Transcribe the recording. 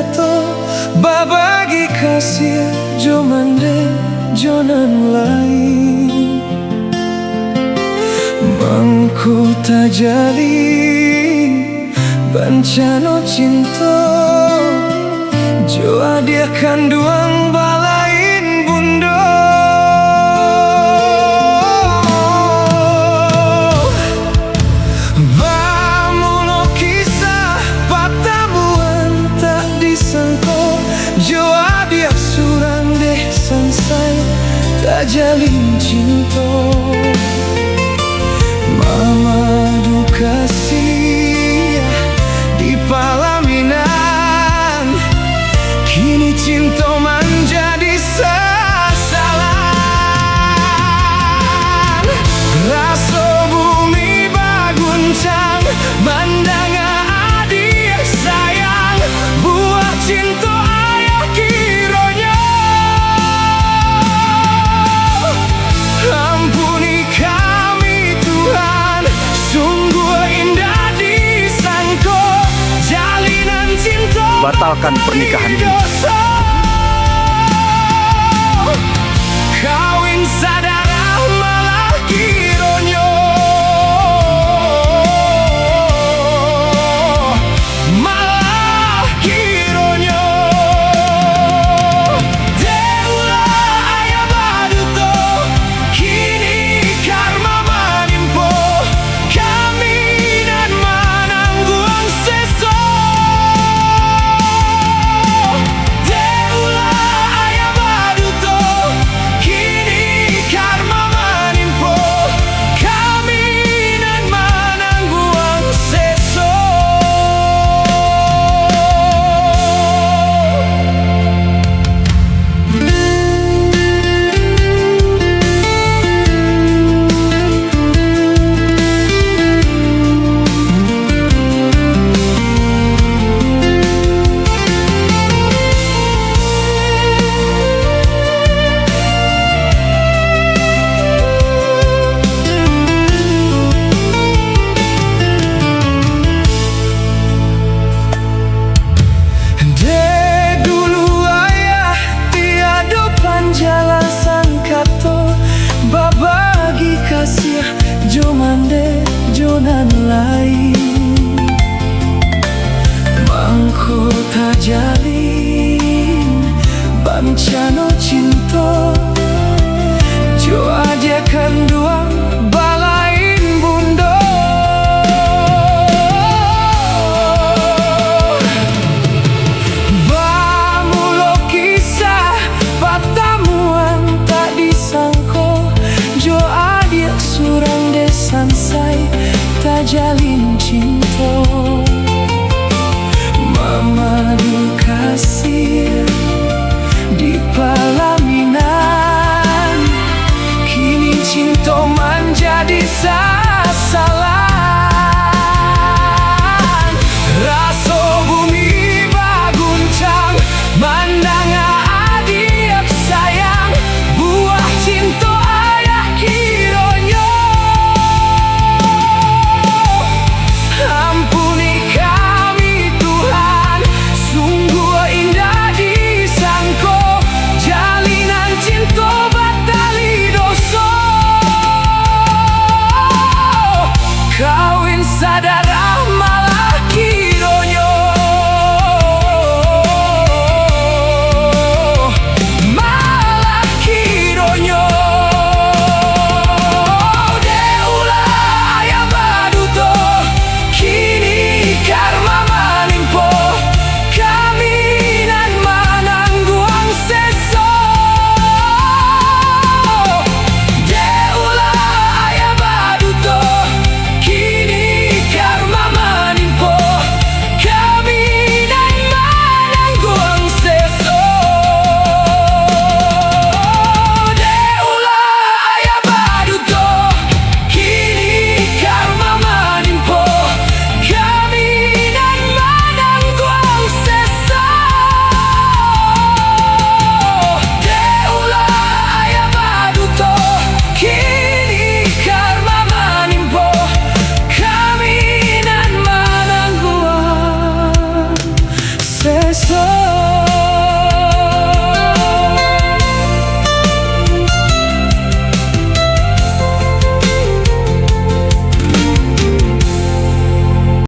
kato babagi kasih jomande jonan lain mangko tajali bancano cinta jo adia kanduang balain bundo bamulo kisah patamuan tak disangko jo adia surang deh sansai tak jalin cinta mama kasih di palaminan kini cinta menjadi sasaran rasa bumi baguncang mandanga adik sayang buah cinta ayah kironya ampuni kami Tuhan sungguh indah disangko jalinan cinta batalkan pernikahan ini. Kawin sadara malah kironyo malah kironyo Deula ayah baduto kini karma manimpo kami dan manangguang seso Deula ayah baduto kini karma manimpo kami dan manangguang seso jomande jonan lain mangko tajalin bancano cinta jo aja kanduang balain bundo bamulo kisah patamuan tak disangko jo adia surang sansai tak jalin cinta